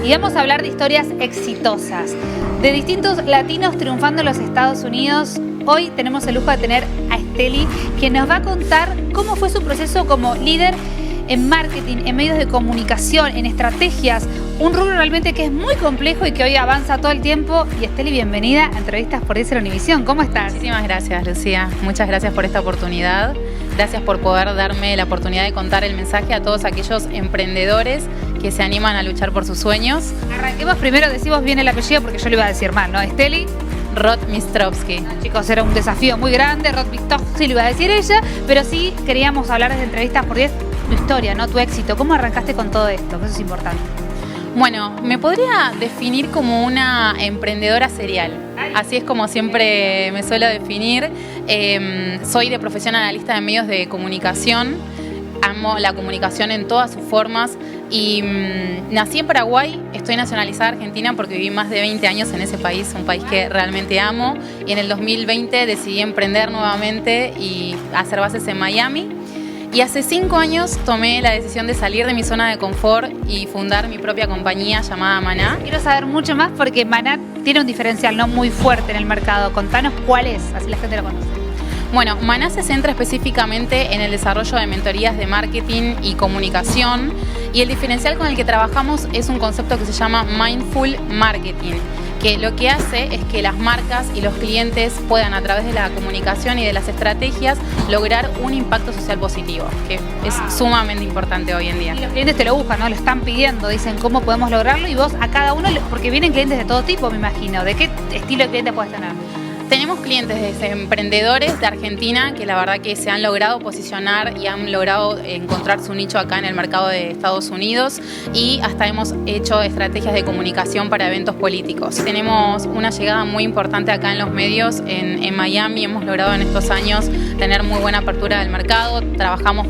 y vamos a hablar de historias exitosas, de distintos latinos triunfando en los Estados Unidos. Hoy tenemos el lujo de tener a Esteli, quien nos va a contar cómo fue su proceso como líder en marketing, en medios de comunicación, en estrategias, un rubro realmente que es muy complejo y que hoy avanza todo el tiempo. Y Esteli, bienvenida a Entrevistas por Eso en Univisión. ¿Cómo estás? Muchísimas gracias, Lucía. Muchas gracias por esta oportunidad. Gracias por poder darme la oportunidad de contar el mensaje a todos aquellos emprendedores que se animan a luchar por sus sueños. Arranquemos primero, decimos bien el apellido porque yo lo iba a decir mal, ¿no? Esteli Rotmistrovsky. No, chicos, era un desafío muy grande, Rotmistrovsky lo iba a decir ella, pero sí queríamos hablar desde Entrevistas por 10, tu historia, ¿no? Tu éxito. ¿Cómo arrancaste con todo esto? Eso es importante. Bueno, me podría definir como una emprendedora serial. Así es como siempre me suelo definir. Soy de profesión analista de medios de comunicación. Amo la comunicación en todas sus formas. Y nací en Paraguay, estoy nacionalizada argentina porque viví más de 20 años en ese país, un país que realmente amo. Y en el 2020 decidí emprender nuevamente y hacer bases en Miami. Y hace 5 años tomé la decisión de salir de mi zona de confort y fundar mi propia compañía llamada Maná. Quiero saber mucho más porque Maná tiene un diferencial no muy fuerte en el mercado. Contanos cuál es, así la gente lo conoce. Bueno, Maná se centra específicamente en el desarrollo de mentorías de marketing y comunicación, y el diferencial con el que trabajamos es un concepto que se llama Mindful Marketing, que lo que hace es que las marcas y los clientes puedan, a través de la comunicación y de las estrategias, lograr un impacto social positivo, que es sumamente importante hoy en día. Y los clientes te lo buscan, ¿no? Lo están pidiendo, dicen cómo podemos lograrlo, y vos a cada uno, porque vienen clientes de todo tipo, me imagino. ¿De qué estilo de cliente puedes tener? Tenemos clientes desde emprendedores de Argentina que la verdad que se han logrado posicionar y han logrado encontrar su nicho acá en el mercado de Estados Unidos, y hasta hemos hecho estrategias de comunicación para eventos políticos. Tenemos una llegada muy importante acá en los medios, en Miami. Hemos logrado en estos años tener muy buena apertura del mercado. Trabajamos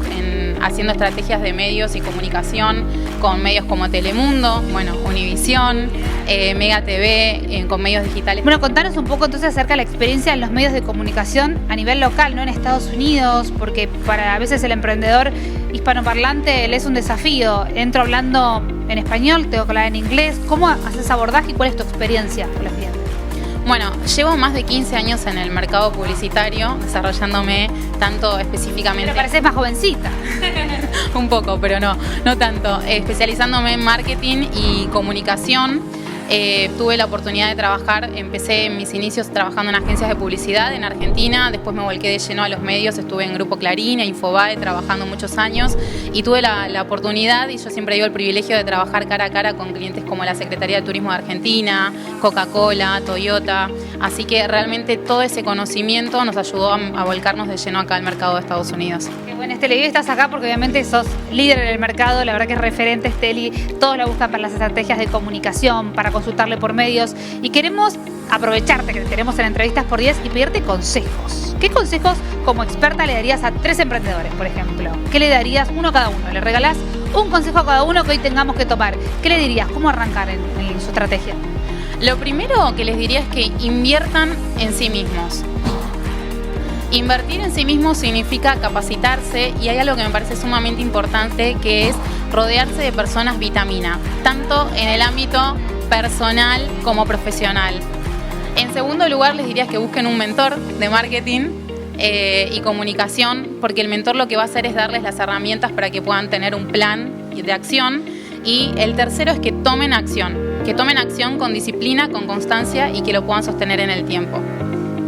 haciendo estrategias de medios y comunicación con medios como Telemundo, bueno, Univisión, Mega TV, con medios digitales. Bueno, contanos un poco entonces acerca de la experiencia en los medios de comunicación a nivel local, ¿no? En Estados Unidos, porque para a veces el emprendedor hispanoparlante le es un desafío. Entro hablando en español, tengo que hablar en inglés. ¿Cómo haces abordaje y cuál es tu experiencia con los clientes? Bueno, llevo más de 15 años en el mercado publicitario, desarrollándome tanto específicamente... Pero pareces más jovencita. Un poco, pero no tanto. Especializándome en marketing y comunicación. Tuve la oportunidad de trabajar, empecé en mis inicios trabajando en agencias de publicidad en Argentina, después me volqué de lleno a los medios, estuve en Grupo Clarín, e Infobae, trabajando muchos años, y tuve la oportunidad, y yo siempre digo el privilegio, de trabajar cara a cara con clientes como la Secretaría de Turismo de Argentina, Coca-Cola, Toyota, así que realmente todo ese conocimiento nos ayudó a volcarnos de lleno acá al mercado de Estados Unidos. Qué bueno, Esteli, estás acá porque obviamente sos líder en el mercado, la verdad que es referente, Esteli, todos la buscan para las estrategias de comunicación, para consultarle por medios, y queremos aprovecharte que te tenemos en Entrevistas por 10 y pedirte consejos. ¿Qué consejos como experta le darías a 3 emprendedores, por ejemplo? ¿Qué le darías uno a cada uno? ¿Le regalás un consejo a cada uno que hoy tengamos que tomar? ¿Qué le dirías? ¿Cómo arrancar en su estrategia? Lo primero que les diría es que inviertan en sí mismos. Invertir en sí mismo significa capacitarse, y hay algo que me parece sumamente importante, que es rodearse de personas vitamina, tanto en el ámbito personal como profesional. En segundo lugar, les diría que busquen un mentor de marketing y comunicación, porque el mentor lo que va a hacer es darles las herramientas para que puedan tener un plan de acción. Y el tercero es que tomen acción con disciplina, con constancia, y que lo puedan sostener en el tiempo.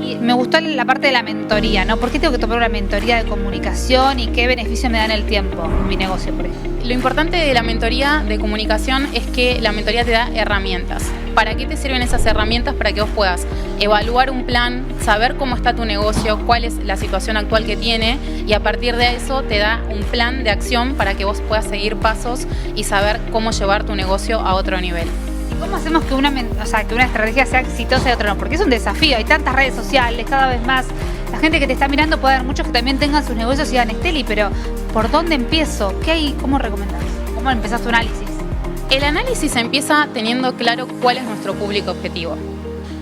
Y me gustó la parte de la mentoría, ¿no? ¿Por qué tengo que tomar una mentoría de comunicación y qué beneficio me da en el tiempo en mi negocio, por ejemplo? Lo importante de la mentoría de comunicación es que la mentoría te da herramientas. ¿Para qué te sirven esas herramientas? Para que vos puedas evaluar un plan, saber cómo está tu negocio, cuál es la situación actual que tiene, y a partir de eso te da un plan de acción para que vos puedas seguir pasos y saber cómo llevar tu negocio a otro nivel. ¿Cómo hacemos que una estrategia sea exitosa y otra no? Porque es un desafío, hay tantas redes sociales, cada vez más. La gente que te está mirando, puede haber muchos que también tengan sus negocios y digan, Esteli, pero ¿por dónde empiezo? ¿Qué hay? ¿Cómo recomendás? ¿Cómo empezás tu análisis? El análisis empieza teniendo claro cuál es nuestro público objetivo.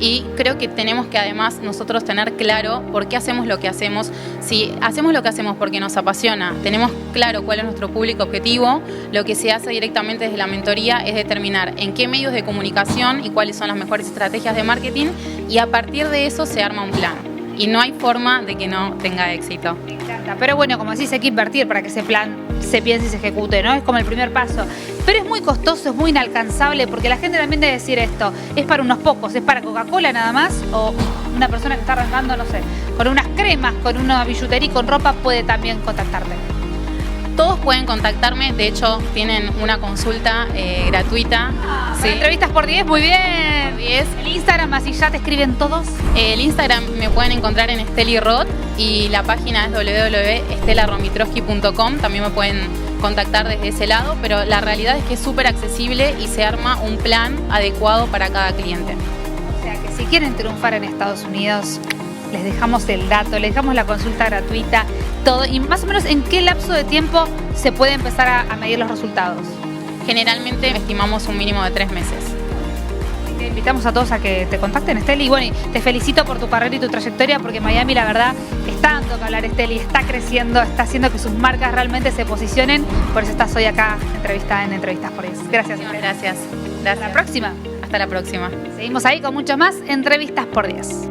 y creo que tenemos que además nosotros tener claro por qué hacemos lo que hacemos. Si hacemos lo que hacemos porque nos apasiona, tenemos claro cuál es nuestro público objetivo, lo que se hace directamente desde la mentoría es determinar en qué medios de comunicación y cuáles son las mejores estrategias de marketing, y a partir de eso se arma un plan. Y no hay forma de que no tenga éxito. Me encanta. Pero bueno, como decís, hay que invertir para que ese plan se piense y se ejecute, ¿no? Es como el primer paso. Pero es muy costoso, es muy inalcanzable, porque la gente también debe decir esto, es para unos pocos, es para Coca-Cola nada más, o una persona que está arrancando, no sé, con unas cremas, con una billutería y con ropa, puede también contactarte. Todos pueden contactarme, de hecho tienen una consulta gratuita. Sí. Entrevistas por 10, muy bien. Por 10. El Instagram, así ya te escriben todos. El Instagram me pueden encontrar en Esteli Roth y la página es www.estelaromitrowski.com. También me pueden contactar desde ese lado, pero la realidad es que es súper accesible y se arma un plan adecuado para cada cliente. O sea que si quieren triunfar en Estados Unidos, les dejamos el dato, les dejamos la consulta gratuita, todo. Y más o menos, ¿en qué lapso de tiempo se puede empezar a medir los resultados? Generalmente estimamos un mínimo de 3 meses. Te invitamos a todos a que te contacten, Esteli. Y bueno, y te felicito por tu carrera y tu trayectoria, porque Miami, la verdad, está dando que hablar, Esteli, está creciendo, está haciendo que sus marcas realmente se posicionen. Por eso estás hoy acá entrevistada en Entrevistas por 10. Gracias, Esteli. Gracias. Hasta la próxima. Hasta la próxima. Seguimos ahí con mucho más Entrevistas por 10.